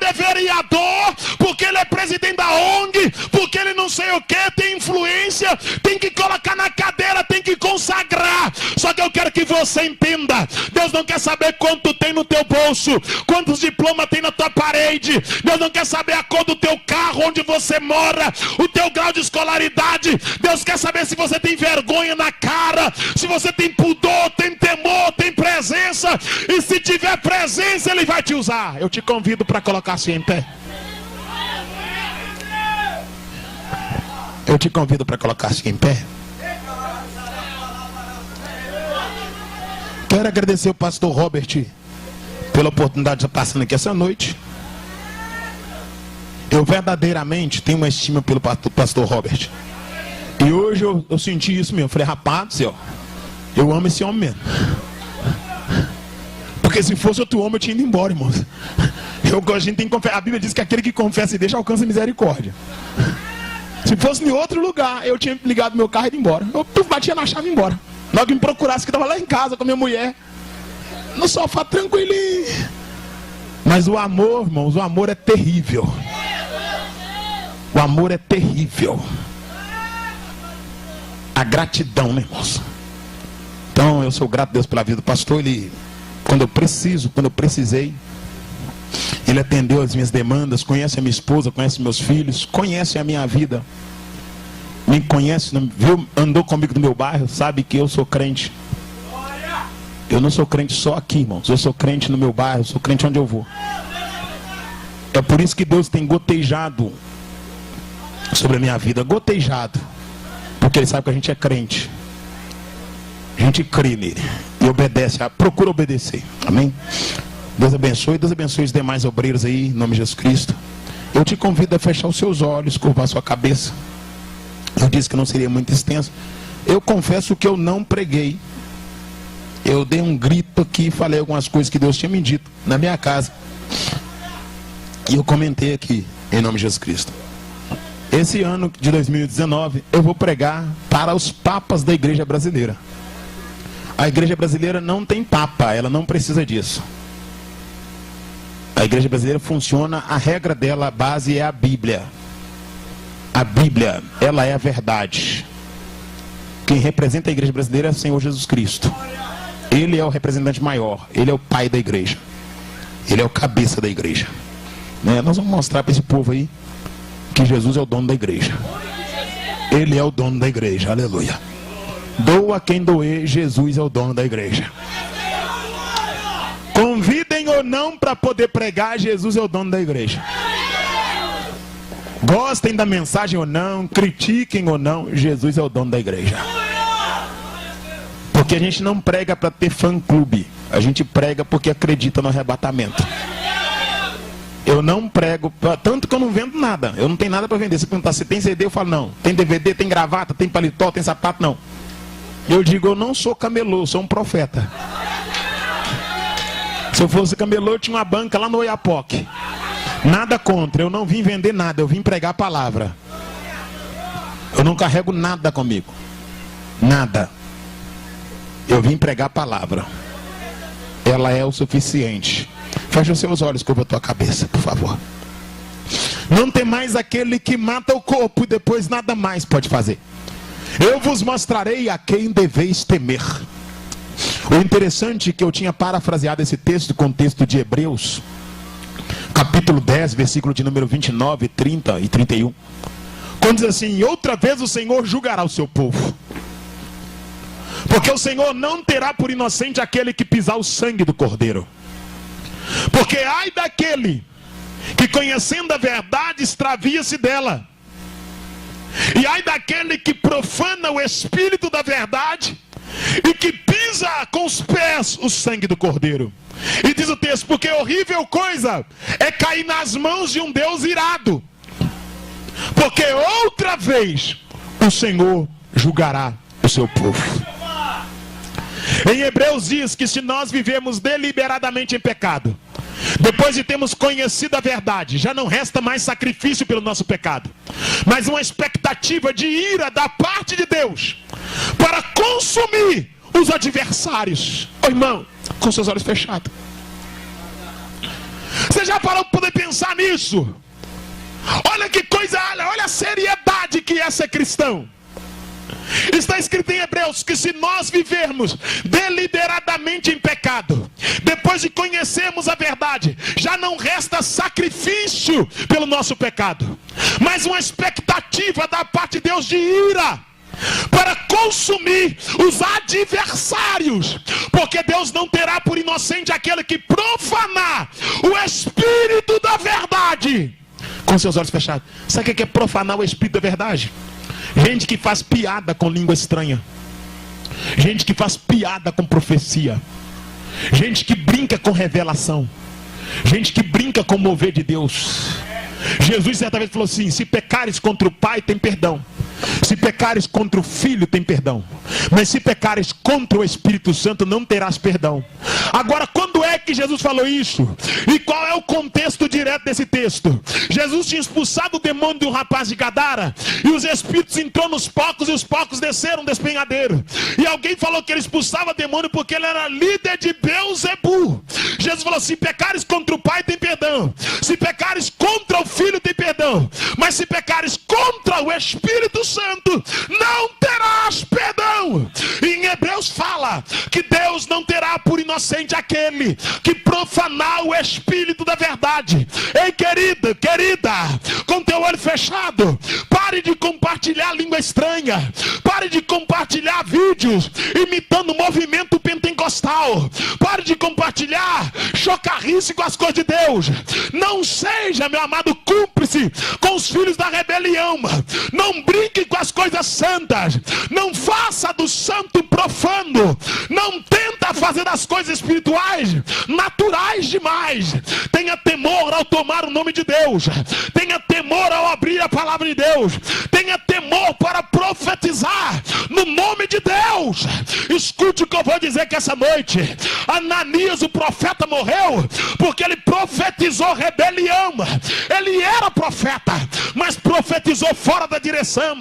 cadeira, tem que colocar na cadeira, tem que consagrar. Só que eu quero que você entenda, Deus não quer saber quanto tem no teu bolso, quantos diplomas tem na tua parede. Deus não quer saber a cor do teu carro, onde você mora, o teu grau de escolaridade. Deus quer saber se você tem vergonha na cara, se você tem pudor, tem temor, tem presença. E se tiver presença, Ele vai te usar. Eu te convido para colocar-se em pé. Eu te convido para colocar-se em pé. Quero agradecer o pastor Robert pela oportunidade de estar passando aqui essa noite. Eu verdadeiramente tenho uma estima pelo pastor Robert. E hoje eu senti isso mesmo. Eu falei, rapaz, eu amo esse homem mesmo. Porque se fosse outro homem eu tinha ido embora, irmãos. A gente tem que confessar. A Bíblia diz que aquele que confessa e deixa alcança misericórdia. Se fosse em outro lugar, eu tinha ligado meu carro e ido embora. Eu batia na chave e ia embora. Logo me procurasse, que estava lá em casa com a minha mulher, no sofá tranquilinho. Mas o amor, irmãos, o amor é terrível. O amor é terrível. A gratidão, né, irmãos? Então eu sou grato a Deus pela vida do pastor. Ele, quando eu precisei, ele atendeu as minhas demandas, conhece a minha esposa, conhece meus filhos, conhece a minha vida, me conhece, viu, andou comigo no meu bairro, sabe que eu sou crente. Eu não sou crente só aqui, irmãos, eu sou crente no meu bairro, eu sou crente onde eu vou. É por isso que Deus tem gotejado sobre a minha vida, gotejado, porque Ele sabe que a gente é crente, a gente crê nele e obedece, procura obedecer, amém? Deus abençoe os demais obreiros aí, em nome de Jesus Cristo. Eu te convido a fechar os seus olhos, curvar a sua cabeça. Eu disse que não seria muito extenso. Eu confesso que eu não preguei. Eu dei um grito aqui, falei algumas coisas que Deus tinha me dito na minha casa. E eu comentei aqui, em nome de Jesus Cristo. Esse ano de 2019, eu vou pregar para os papas da igreja brasileira. A igreja brasileira não tem papa, ela não precisa disso. A igreja brasileira funciona, a regra dela, a base é a Bíblia. A Bíblia, ela é a verdade. Quem representa a igreja brasileira é o Senhor Jesus Cristo. Ele é o representante maior, Ele é o pai da igreja. Ele é o cabeça da igreja. Nós vamos mostrar para esse povo aí que Jesus é o dono da igreja. Ele é o dono da igreja, aleluia. Doa quem doer, Jesus é o dono da igreja. Convidem ou não para poder pregar, Jesus é o dono da igreja. Gostem da mensagem ou não, critiquem ou não, Jesus é o dono da igreja. Porque a gente não prega para ter fã-clube, a gente prega porque acredita no arrebatamento. Eu não prego, tanto que eu não vendo nada, eu não tenho nada para vender. Se perguntar se tem CD, eu falo não. Tem DVD, tem gravata, tem paletó, tem sapato, não. Eu digo, eu não sou camelô, eu sou um profeta. Se eu fosse camelô, eu tinha uma banca lá no Oiapoque. Nada contra, eu não vim vender nada, eu vim pregar a palavra. Eu não carrego nada comigo. Nada. Eu vim pregar a palavra. Ela é o suficiente. Fecha os seus olhos, curva a tua cabeça, por favor. Não tem mais aquele que mata o corpo e depois nada mais pode fazer. Eu vos mostrarei a quem deveis temer. O interessante é que eu tinha parafraseado esse texto com o texto de Hebreus, capítulo 10, versículo de número 29, 30 e 31. Quando diz assim: outra vez o Senhor julgará o seu povo, porque o Senhor não terá por inocente aquele que pisar o sangue do cordeiro. Porque ai daquele que, conhecendo a verdade, extravia-se dela. E ai daquele que profana o espírito da verdade e que pisa com os pés o sangue do cordeiro. E diz o texto: porque horrível coisa é cair nas mãos de um Deus irado. Porque outra vez o Senhor julgará o seu povo. Em Hebreus diz que se nós vivemos deliberadamente em pecado, depois de termos conhecido a verdade, já não resta mais sacrifício pelo nosso pecado, mas uma expectativa de ira da parte de Deus para consumir os adversários. Ô irmão, com seus olhos fechados, você já parou para poder pensar nisso? Olha que coisa, olha a seriedade que é ser cristão. Está escrito em Hebreus que se nós vivermos deliberadamente em pecado, depois de conhecermos a verdade, já não resta sacrifício pelo nosso pecado, mas uma expectativa da parte de Deus de ira para consumir os adversários, porque Deus não terá por inocente aquele que profanar o Espírito da verdade com seus olhos fechados. Sabe o que é profanar o Espírito da verdade? Gente que faz piada com língua estranha, gente que faz piada com profecia, gente que brinca com revelação, gente que brinca com o mover de Deus. Jesus certa vez falou assim: se pecares contra o Pai, tem perdão. Se pecares contra o Filho, tem perdão. Mas se pecares contra o Espírito Santo, não terás perdão. Agora, quando é que Jesus falou isso? E qual é o contexto direto desse texto? Jesus tinha expulsado o demônio do rapaz de Gadara, e os espíritos entrou nos porcos, e os porcos desceram do despenhadeiro. E alguém falou que ele expulsava demônio porque ele era líder de Beelzebu. Jesus falou: se pecares contra o Pai, tem perdão. Se pecares contra o Filho, tem perdão. Mas se pecares contra o Espírito Santo, não terás perdão. E em Hebreus fala que Deus não terá por inocente aquele que profanar o Espírito da verdade. Ei, querida, com teu olho fechado, pare de compartilhar língua estranha, pare de compartilhar vídeos imitando o movimento pentecostal, pare de compartilhar chocarrice com as coisas de Deus. Não seja, meu amado, cúmplice com os filhos da rebelião. Não brinque com as coisas santas, não faça do santo profano, não tenta fazer das coisas espirituais naturais demais. Tenha temor ao tomar o nome de Deus, tenha temor ao abrir a palavra de Deus, tenha temor para profetizar no nome de Deus. Escute o que eu vou dizer, que essa noite Ananias, o profeta, morreu porque ele profetizou rebelião. Ele era profeta, mas profetizou fora da direção.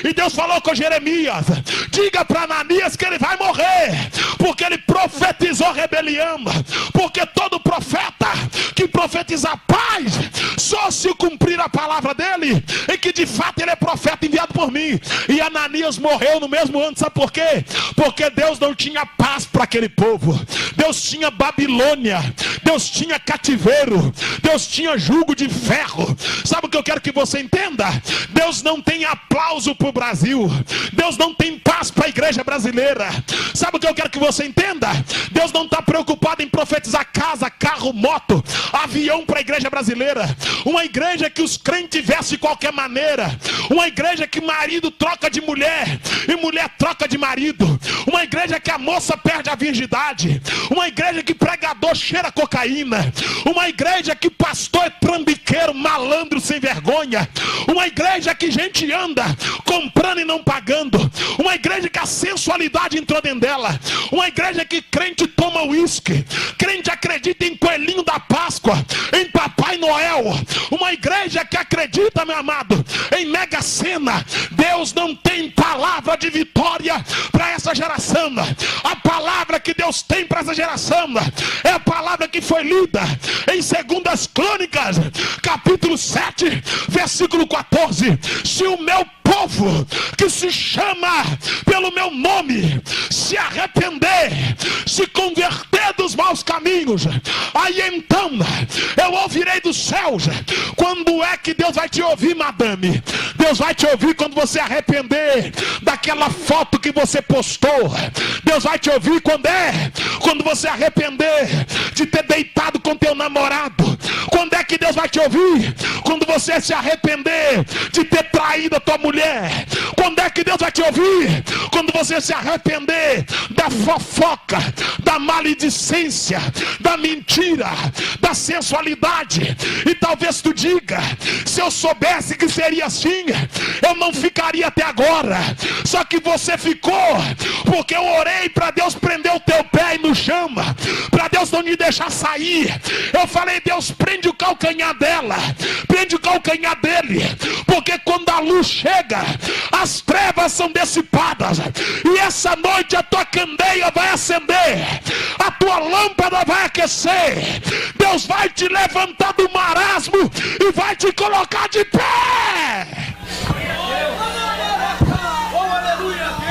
E Deus falou com Jeremias: diga para Ananias que ele vai morrer, porque ele profetizou rebelião. Porque todo profeta que profetizar paz, só se cumprir a palavra dele, e que de fato ele é profeta enviado por mim. E Ananias morreu no mesmo ano. Sabe por quê? Porque Deus não tinha paz para aquele povo. Deus tinha Babilônia, Deus tinha cativeiro, Deus tinha jugo de ferro. Sabe o que eu quero que você entenda? Deus não tem aplauso para o Brasil, Deus não tem paz para a igreja brasileira. Sabe o que eu quero que você entenda? Deus não está preocupado em profetizar casa, carro, moto, avião para a igreja brasileira. Uma igreja que os crentes vestem de qualquer maneira, uma igreja que marido troca de mulher e mulher troca de marido, uma igreja que a moça perde a virgindade, uma igreja que pregador cheira cocaína, uma igreja que pastor é trambiqueiro, malandro sem vergonha, uma igreja que gente anda comprando e não pagando, uma igreja que a sensualidade entrou dentro dela, uma igreja que crente toma uísque, crente acredita em coelhinho da Páscoa, em Papai Noel, uma igreja que acredita, meu amado, em Mega Sena. Deus não tem palavra de vitória para essa geração. A palavra que Deus tem para essa geração é a palavra que foi lida em 2 Crônicas, capítulo 7, versículo 14. Se o meu povo, que se chama pelo meu nome, se arrepender, se converter dos maus caminhos, aí então eu ouvirei dos céus. Quando é que Deus vai te ouvir, madame? Deus vai te ouvir quando você arrepender daquela foto que você postou. Deus vai te ouvir quando você arrepender de ter deitado com teu namorado. Quando é que Deus vai te ouvir? Quando você se arrepender de ter traído a tua mulher. Quando é que Deus vai te ouvir? Quando você se arrepender da fofoca, da maledicência, da mentira, da sensualidade. E talvez tu diga: se eu soubesse que seria assim, eu não ficaria até agora. Só que você ficou porque eu orei para Deus prender o teu pé e no chama, para Deus não me deixar sair. Eu falei: Deus, prende o calcanhar dela, prende o calcanhar dele, porque quando a luz chega, as trevas são dissipadas, e essa noite a tua candeia vai acender, a tua lâmpada vai aquecer. Deus vai te levantar do marasmo e vai te colocar de pé. Oh, aleluia.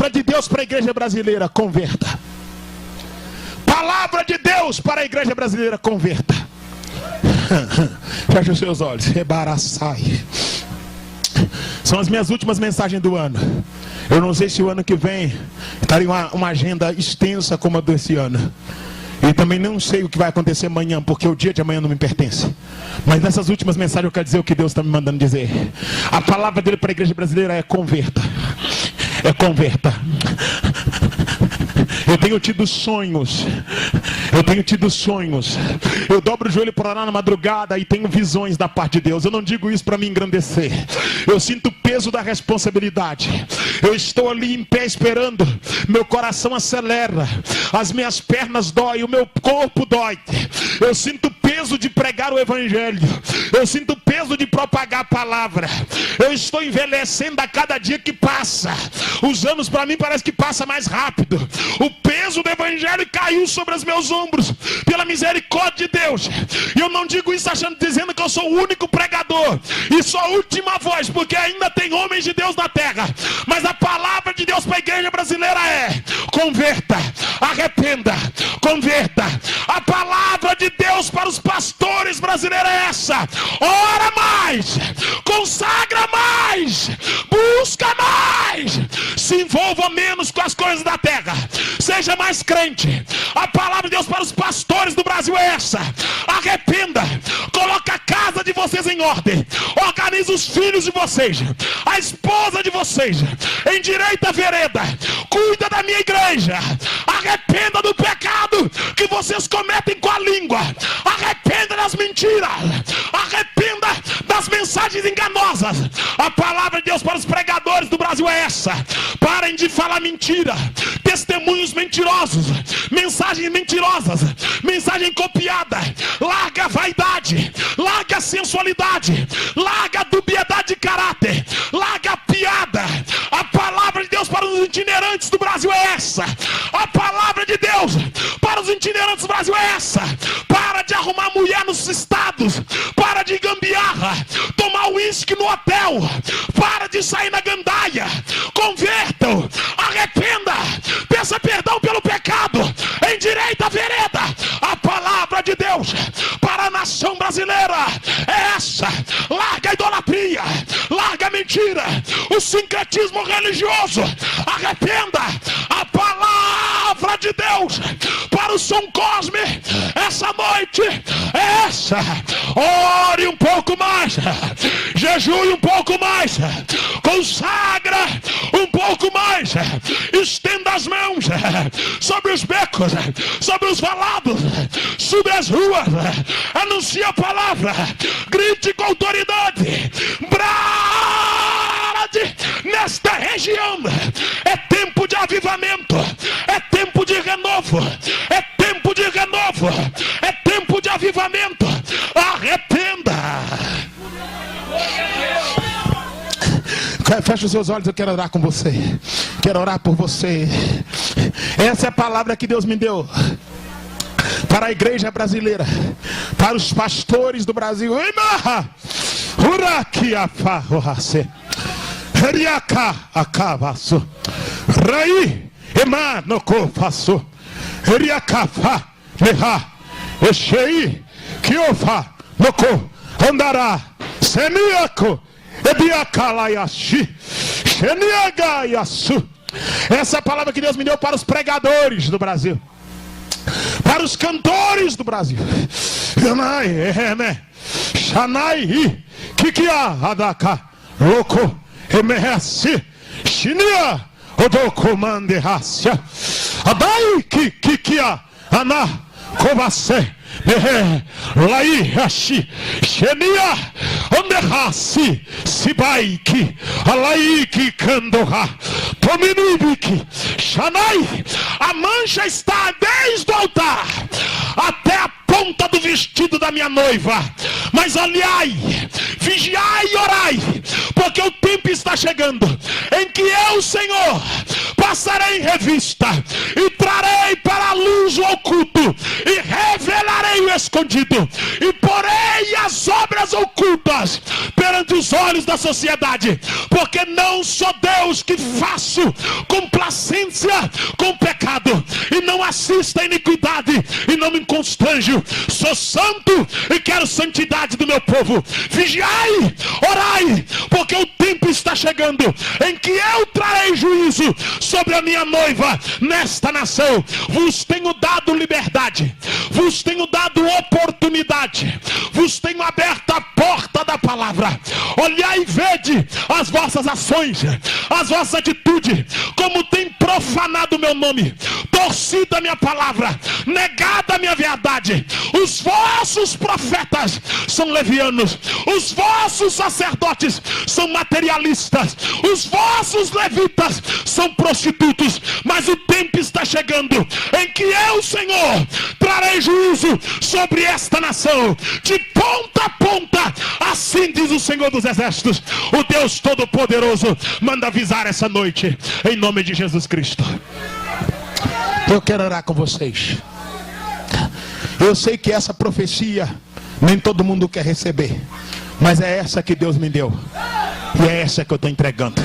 Palavra de Deus para a igreja brasileira, converta. Palavra de Deus para a igreja brasileira, converta. Feche os seus olhos. Rebaraçai. São as minhas últimas mensagens do ano. Eu não sei se o ano que vem estaria uma agenda extensa como a desse ano. E também não sei o que vai acontecer amanhã, porque o dia de amanhã não me pertence. Mas nessas últimas mensagens eu quero dizer o que Deus está me mandando dizer. A palavra dele para a igreja brasileira é converta. É converta. Eu tenho tido sonhos. Eu dobro o joelho para orar na madrugada e tenho visões da parte de Deus. Eu não digo isso para me engrandecer. Eu sinto o peso da responsabilidade. Eu estou ali em pé esperando. Meu coração acelera. As minhas pernas doem. O meu corpo dói. Eu sinto o peso de pregar o evangelho. Eu sinto o peso de propagar a palavra. Eu estou envelhecendo a cada dia que passa. Os anos para mim parece que passa mais rápido. O peso do evangelho caiu sobre os meus ombros pela misericórdia de Deus. E eu não digo isso dizendo que eu sou o único pregador e sou a última voz, porque ainda tem homens de Deus na terra. Mas a palavra de Deus para a igreja brasileira é: converta, arrependa, converta. A palavra de Deus para os pastores brasileiros é essa: ora mais, consagra mais, busca mais, se envolva menos com as coisas da terra, seja mais crente. A palavra de Deus para os pastores do Brasil é essa: arrependa, coloca a casa de vocês em ordem, organiza os filhos de vocês, a esposa de vocês, endireita a vereda, cuida da minha igreja, arrependa do pecado que vocês cometem com a língua, arrependa das mentiras, arrependa das mensagens enganosas. A palavra de Deus para os pregadores do Brasil é essa: parem de falar mentira, testemunhos mentirosos, mensagens mentirosas, mensagem copiada. Larga a vaidade, larga a sensualidade, larga a dubiedade de caráter, larga a piada. A palavra de Deus para os itinerantes do Brasil é essa: a palavra de Deus para os itinerantes do Brasil é essa: para de arrumar mulher nos estados, para de gambiarra, tomar uísque no hotel, para de sair na gandaia, convertam, arrependa, peça perdão pelo pecado, endireita a vereda. A palavra de Deus para a nação brasileira é essa: larga a idolatria, larga a mentira, o sincretismo religioso, arrependa. A palavra de Deus para o Som Cosme essa noite é essa: ore um pouco mais, jejue um pouco mais, consagra um pouco mais, estenda as mãos sobre os becos, sobre os valados, sobre as ruas, anuncia a palavra, grite com autoridade, brade nesta região. É tempo de avivamento, é tempo de renovo, é tempo de renovo, é tempo de avivamento. Arrependa. Feche os seus olhos, eu quero orar com você. Quero orar por você. Essa é a palavra que Deus me deu para a igreja brasileira, para os pastores do Brasil. Rai emanoko faço riakafa meha eshei kiofa noko andará semiako ebiakalayashi sheniagayasu. Essa é a palavra que Deus me deu para os pregadores do Brasil, para os cantores do Brasil. Shanai kikia adaka loko emerece shinia odokomande hasya adai kikia ana kovase lai hashi shenia ondehasi sibaiki alaiki kandoha tominibiki shanai. A mancha está desde o altar até a ponta do vestido da minha noiva. Mas olhai, vigiai e orai, porque o tempo está chegando em que eu, Senhor, passarei em revista e trarei para a luz o oculto e revelarei o escondido e porei as obras ocultas perante os olhos da sociedade, porque não sou Deus que faço complacência com o pecado, e não assisto a iniquidade, e não me constranjo. Sou santo e quero santidade do meu povo. Vigiai, orai, porque o tempo está chegando em que eu trarei juízo sobre a minha noiva nesta nação. Vos tenho dado liberdade, vos tenho dado oportunidade, vos tenho aberto a porta da palavra. Olhai e vede as vossas ações, as vossas atitudes, como tem profanado o meu nome, torcido a minha palavra, negado a minha verdade. Os vossos profetas são levianos, os vossos sacerdotes são materialistas, os vossos levitas são prostitutos. Mas o tempo está chegando em que eu, Senhor, trarei juízo sobre esta nação, de ponta a ponta. Assim diz o Senhor dos Exércitos, o Deus Todo-Poderoso. Manda avisar essa noite, em nome de Jesus Cristo. Eu quero orar com vocês. Eu sei que essa profecia nem todo mundo quer receber, mas é essa que Deus me deu, e é essa que eu estou entregando.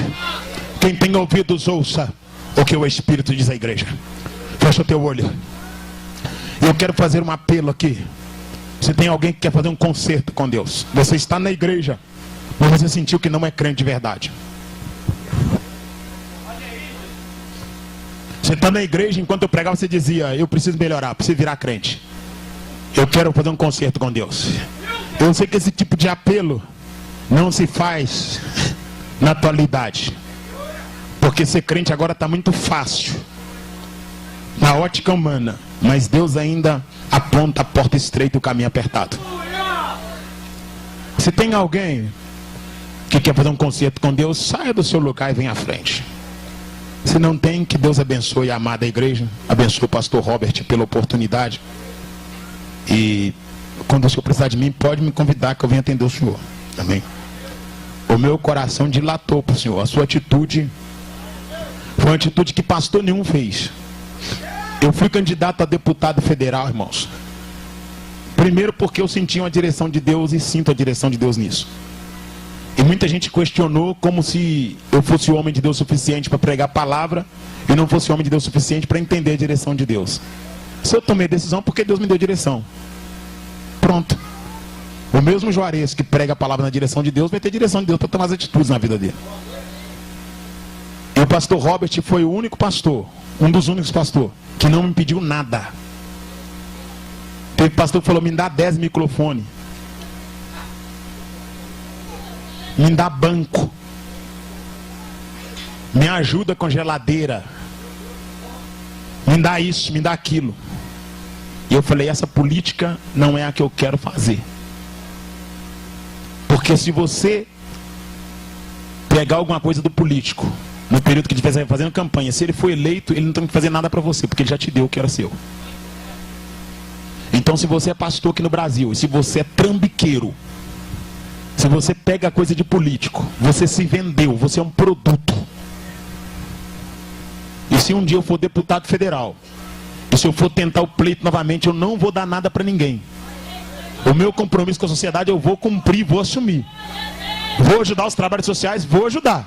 Quem tem ouvidos, ouça o que o Espírito diz à igreja. Fecha o teu olho. Eu quero fazer um apelo aqui. Se tem alguém que quer fazer um concerto com Deus, você está na igreja, mas você sentiu que não é crente de verdade. Você está na igreja, enquanto eu pregava você dizia: eu preciso melhorar, preciso virar crente. Eu quero fazer um concerto com Deus. Eu sei que esse tipo de apelo não se faz na atualidade, porque ser crente agora está muito fácil na ótica humana, mas Deus ainda aponta a porta estreita e o caminho apertado. Se tem alguém que quer fazer um concerto com Deus, saia do seu lugar e venha à frente. Se não tem, que Deus abençoe a amada igreja, abençoe o pastor Robert pela oportunidade. E quando o senhor precisar de mim, pode me convidar que eu venha atender o senhor. Amém. O meu coração dilatou para o senhor. A sua atitude foi uma atitude que pastor nenhum fez. Eu fui candidato a deputado federal, irmãos. Primeiro porque eu senti uma direção de Deus e sinto a direção de Deus nisso. E muita gente questionou como se eu fosse o homem de Deus suficiente para pregar a palavra e não fosse o homem de Deus suficiente para entender a direção de Deus. Se eu tomei decisão, porque Deus me deu direção. Pronto. O mesmo Juarez que prega a palavra na direção de Deus vai ter direção de Deus para tomar as atitudes na vida dele. E o pastor Robert foi o único pastor, um dos únicos pastores, que não me pediu nada. Teve pastor que falou: me dá 10 microfones, me dá banco, me ajuda com geladeira, me dá isso, me dá aquilo. E eu falei: essa política não é a que eu quero fazer. Porque se você pegar alguma coisa do político no período que ele estiver fazendo campanha, se ele for eleito, ele não tem que fazer nada para você, porque ele já te deu o que era seu. Então, se você é pastor aqui no Brasil, e se você é trambiqueiro, se você pega a coisa de político, você se vendeu, você é um produto. E se um dia eu for deputado federal, e se eu for tentar o pleito novamente, eu não vou dar nada para ninguém. O meu compromisso com a sociedade eu vou cumprir, vou assumir. Vou ajudar os trabalhos sociais, vou ajudar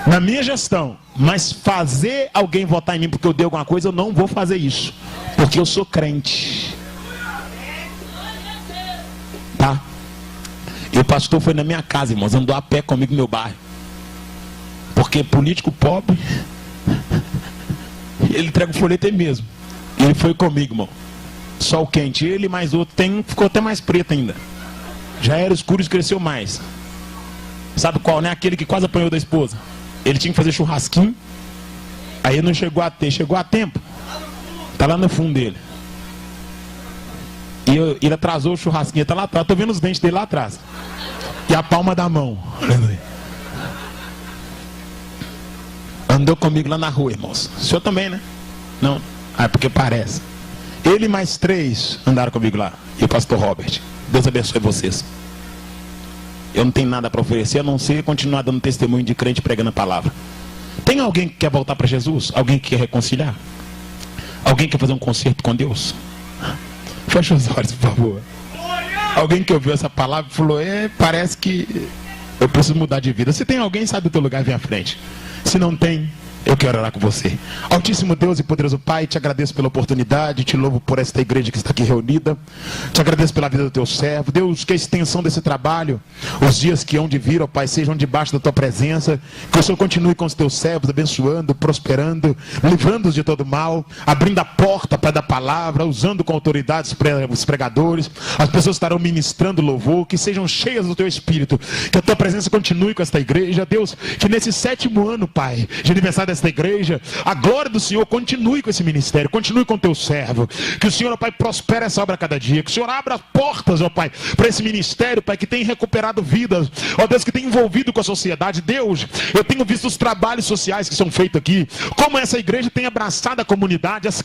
na minha gestão. Mas fazer alguém votar em mim porque eu dei alguma coisa, eu não vou fazer isso, porque eu sou crente. Tá? E o pastor foi na minha casa, irmãos, andou a pé comigo no meu bairro. Porque político pobre, ele entrega o folheto aí mesmo. E ele foi comigo, irmão. Sol quente, ele mais outro ficou até mais preto ainda. Já era escuro e cresceu mais. Sabe qual, né? Aquele que quase apanhou da esposa. Ele tinha que fazer churrasquinho. Aí não chegou a ter, chegou a tempo. Tá lá no fundo dele. E ele atrasou o churrasquinho, tá lá atrás. Tô vendo os dentes dele lá atrás. E a palma da mão. Andou comigo lá na rua, irmãos. O senhor também, né? Não? Ah, é porque parece. Ele mais 3 andaram comigo lá. E o pastor Robert. Deus abençoe vocês. Eu não tenho nada para oferecer, a não ser continuar dando testemunho de crente pregando a palavra. Tem alguém que quer voltar para Jesus? Alguém que quer reconciliar? Alguém que quer fazer um concerto com Deus? Fecha os olhos, por favor. Alguém que ouviu essa palavra falou, parece que eu preciso mudar de vida. Se tem alguém, sai do teu lugar e vem à frente. Se não tem, eu quero orar com você. Altíssimo Deus e poderoso Pai, te agradeço pela oportunidade, te louvo por esta igreja que está aqui reunida, te agradeço pela vida do teu servo. Deus, que a extensão desse trabalho, os dias que hão de vir, ó Pai, sejam debaixo da tua presença, que o Senhor continue com os teus servos, abençoando, prosperando, livrando-os de todo mal, abrindo a porta para dar palavra, usando com autoridade os pregadores, as pessoas estarão ministrando louvor, que sejam cheias do teu Espírito, que a tua presença continue com esta igreja. Deus, que nesse 7º ano, Pai, de aniversário desta igreja, a glória do Senhor continue com esse ministério, continue com o teu servo, que o Senhor, ó Pai, prospere essa obra a cada dia, que o Senhor abra portas, ó Pai, para esse ministério, Pai, que tem recuperado vidas, ó Deus, que tem envolvido com a sociedade. Deus, eu tenho visto os trabalhos sociais que são feitos aqui, como essa igreja tem abraçado a comunidade, as